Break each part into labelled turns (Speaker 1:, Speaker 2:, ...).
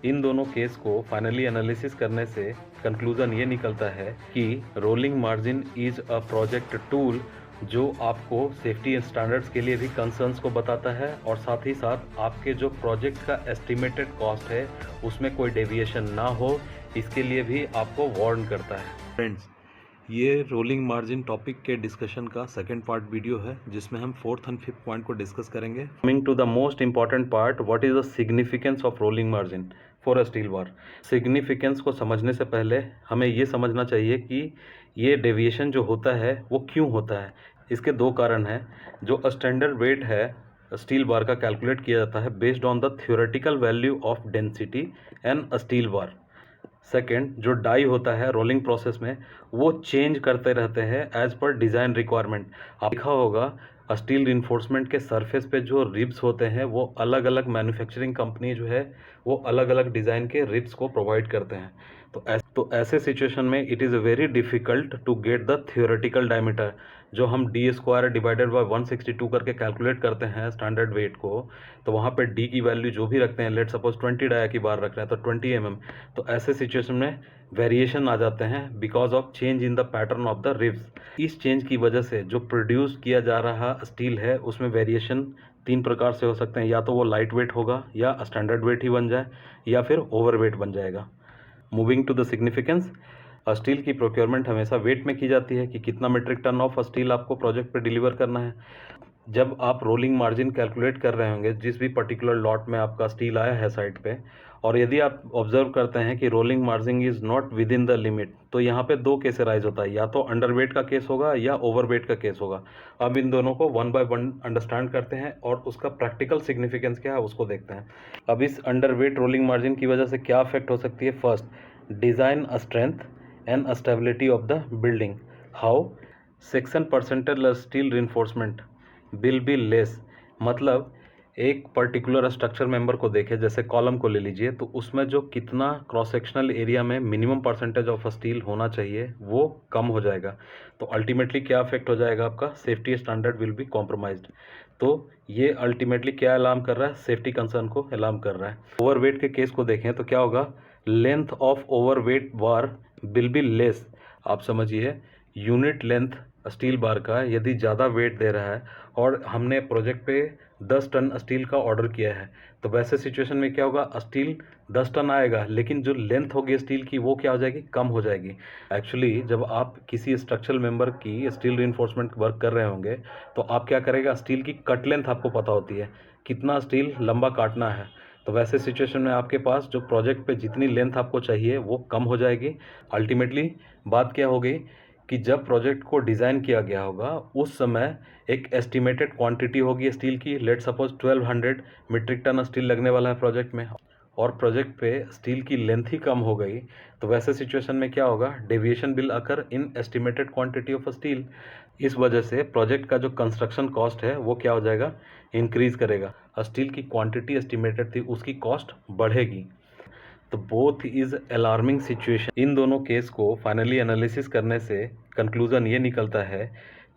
Speaker 1: इन दोनों केस को finally analysis करने से कंक्लूजन ये निकलता है कि rolling margin is a project tool जो आपको सेफ्टी स्टैंडर्ड्स के लिए भी कंसर्न्स को बताता है और साथ ही साथ आपके जो प्रोजेक्ट का एस्टिमेटेड कॉस्ट है उसमें कोई डेविएशन ना हो, इसके लिए भी आपको वार्न करता है। फ्रेंड्स, ये रोलिंग मार्जिन टॉपिक के डिस्कशन का सेकंड पार्ट वीडियो है जिसमें हम फोर्थ एंड फिफ्थ पॉइंट को डिस्कस करेंगे। Coming to the most important part, what is the significance of rolling margin for a steel bar. Significance को समझने से पहले हमें ये समझना चाहिए कि ये डेविएशन जो होता है वो क्यों होता है। इसके दो कारण हैं। जो स्टैंडर्ड वेट है स्टील बार का कैलकुलेट किया जाता है based on the theoretical value of density and a steel bar. Second, जो डाई होता है रोलिंग प्रोसेस में वो चेंज करते रहते हैं एज पर डिज़ाइन रिक्वायरमेंट। आप देखा होगा स्टील रिइंफोर्समेंट के सरफेस पे जो रिब्स होते हैं वो अलग अलग मैन्युफैक्चरिंग कंपनी जो है वो अलग अलग डिज़ाइन के रिब्स को प्रोवाइड करते हैं। तो ऐसे सिचुएशन में it is very difficult to get the theoretical diameter जो हम डी स्क्वायर डिवाइडेड बाई 162 करके कैलकुलेट करते हैं स्टैंडर्ड वेट को। तो वहाँ पे डी की वैल्यू जो भी रखते हैं, लेट सपोज 20 डाया की बार रख रहे हैं तो 20 mm। तो ऐसे सिचुएशन में वेरिएशन आ जाते हैं because of change in the pattern of the ribs. इस चेंज की वजह से जो प्रोड्यूस किया जा रहा स्टील है उसमें वेरिएशन तीन प्रकार से हो सकते हैं। या तो वो लाइट वेट होगा या स्टैंडर्ड वेट ही बन जाए या फिर ओवर वेट बन जाएगा। Moving to the significance, steel की प्रोक्योरमेंट हमेशा वेट में की जाती है कि कितना मीट्रिक टन ऑफ स्टील आपको प्रोजेक्ट पे डिलीवर करना है। जब आप रोलिंग मार्जिन कैलकुलेट कर रहे होंगे जिस भी पर्टिकुलर लॉट में आपका स्टील आया है साइट पे, और यदि आप ऑब्जर्व करते हैं कि rolling margin is not with in the limit, तो यहाँ पे दो केस राइज होता है, या तो अंडर वेट का केस होगा या ओवर वेट का केस होगा। अब इन दोनों को वन बाय वन अंडरस्टैंड करते हैं और उसका प्रैक्टिकल सिग्निफिकेंस क्या है उसको देखते हैं। अब इस अंडर वेट रोलिंग मार्जिन की वजह से क्या अफेक्ट हो सकती है। First, design strength and stability of the building. How? Section percentage steel reinforcement will be less. मतलब एक पर्टिकुलर स्ट्रक्चर मेंबर को देखें, जैसे कॉलम को ले लीजिए, तो उसमें जो कितना क्रॉस सेक्शनल एरिया में मिनिमम परसेंटेज ऑफ स्टील होना चाहिए वो कम हो जाएगा। तो अल्टीमेटली क्या अफेक्ट हो जाएगा, आपका safety standard will be compromised. तो ये अल्टीमेटली क्या अलार्म कर रहा है, सेफ्टी कंसर्न को अलार्म कर रहा है। ओवरवेट के केस को देखें तो क्या होगा, length of overweight bar will be less. आप समझिए यूनिट लेंथ स्टील बार का यदि ज़्यादा वेट दे रहा है और हमने प्रोजेक्ट पे 10 टन स्टील का ऑर्डर किया है, तो वैसे सिचुएशन में क्या होगा, स्टील 10 टन आएगा लेकिन जो लेंथ होगी स्टील की वो क्या हो जाएगी, कम हो जाएगी। एक्चुअली जब आप किसी स्ट्रक्चरल मेंबर की स्टील रिइंफोर्समेंट वर्क कर रहे होंगे तो आप क्या करेगा, स्टील की कट लेंथ आपको पता होती है, कितना स्टील लंबा काटना है। तो वैसे सिचुएशन में आपके पास जो प्रोजेक्ट पे जितनी लेंथ आपको चाहिए वो कम हो जाएगी। अल्टीमेटली बात क्या हो गई कि जब प्रोजेक्ट को डिज़ाइन किया गया होगा उस समय एक एस्टिमेटेड क्वांटिटी होगी स्टील की, let suppose 1200 metric ton steel लगने वाला है प्रोजेक्ट में, और प्रोजेक्ट पे स्टील की लेंथ ही कम हो गई। तो वैसे सिचुएशन में क्या होगा, deviation will occur in estimated quantity of steel. इस वजह से प्रोजेक्ट का जो कंस्ट्रक्शन कॉस्ट है वो क्या हो जाएगा, इंक्रीज करेगा। स्टील की क्वांटिटी एस्टिमेटेड थी उसकी कॉस्ट बढ़ेगी। तो बोथ इज अलार्मिंग सिचुएशन। इन दोनों केस को फाइनली एनालिसिस करने से कंक्लूजन ये निकलता है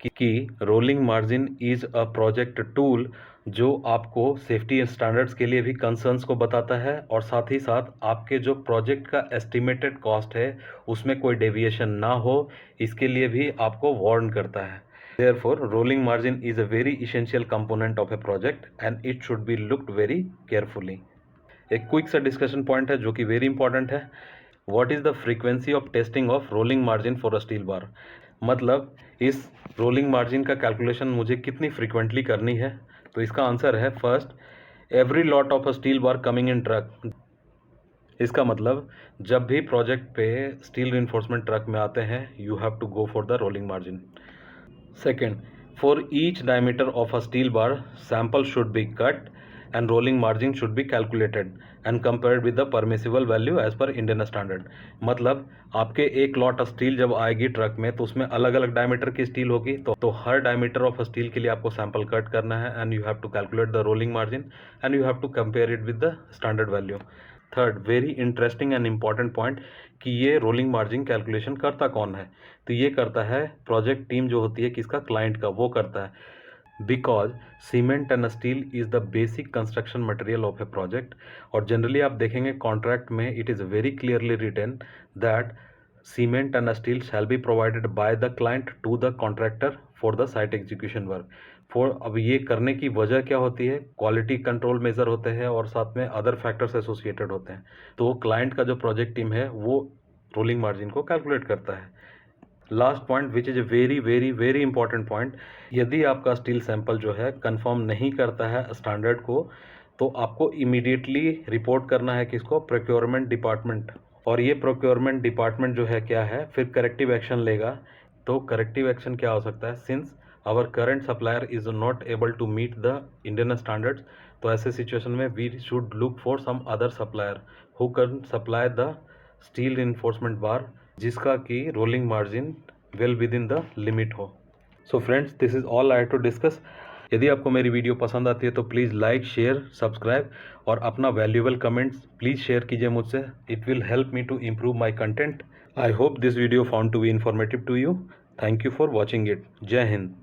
Speaker 1: कि rolling margin is a project tool जो आपको सेफ्टी स्टैंडर्ड्स के लिए भी कंसर्न्स को बताता है और साथ ही साथ आपके जो प्रोजेक्ट का एस्टिमेटेड कॉस्ट है उसमें कोई डेविएशन ना हो, इसके लिए भी आपको वार्न करता है। Therefore, rolling margin is a very essential component of a project and it should be looked very carefully. एक क्विक सा डिस्कशन पॉइंट है जो कि वेरी इंपॉर्टेंट है। What is the frequency of testing of rolling margin for a steel बार। मतलब इस rolling margin का calculation मुझे कितनी फ्रीक्वेंटली करनी है। तो इसका आंसर है first, every lot of a steel bar coming in truck. इसका मतलब जब भी प्रोजेक्ट पे स्टील रिइंफोर्समेंट ट्रक में आते हैं you have to go for the rolling margin. Second, for each diameter of a steel bar sample should be cut and rolling margin should be calculated and compared with the permissible value as per Indian standard। मतलब आपके एक lot steel जब आएगी truck में तो उसमें अलग अलग डायमीटर की स्टील होगी, तो हर डायमीटर ऑफ स्टील के लिए आपको सैंपल कट करना है and you have to calculate the rolling margin and you have to compare it with the standard value. Third, very interesting and important point कि ये रोलिंग मार्जिन कैलकुलेशन करता कौन है। तो ये करता है प्रोजेक्ट टीम जो होती है किसका, क्लाइंट का, वो करता है। Because cement and steel is the basic construction material of a project. और जनरली आप देखेंगे कॉन्ट्रैक्ट में it is very clearly written that cement and steel shall be provided by the client to the contractor for the site execution work. अब ये करने की वजह क्या होती है, क्वालिटी कंट्रोल मेजर होते हैं और साथ में अदर फैक्टर्स एसोसिएटेड होते हैं। तो क्लाइंट का जो प्रोजेक्ट टीम है वो रोलिंग मार्जिन को कैलकुलेट करता है। Last point which is a very very very important point, यदि आपका स्टील सैंपल जो है कंफर्म नहीं करता है स्टैंडर्ड को, तो आपको इमीडिएटली रिपोर्ट करना है किसको, प्रोक्योरमेंट डिपार्टमेंट। और ये प्रोक्योरमेंट डिपार्टमेंट जो है क्या है, फिर करेक्टिव एक्शन लेगा। तो करेक्टिव एक्शन क्या हो सकता है, since our current supplier is not able to meet the Indian standards, तो ऐसे सिचुएशन में we should look for some other supplier who can supply the steel reinforcement bar, जिसका कि rolling margin well within the limit हो। So friends, this is all I have to discuss. यदि आपको मेरी video पसंद आती है तो प्लीज़ लाइक, शेयर, सब्सक्राइब और अपना वैल्यूएबल कमेंट्स प्लीज़ शेयर कीजिए मुझसे। It will help me to improve my content. I hope this video found to be informative to you. Thank you for watching it. जय हिंद।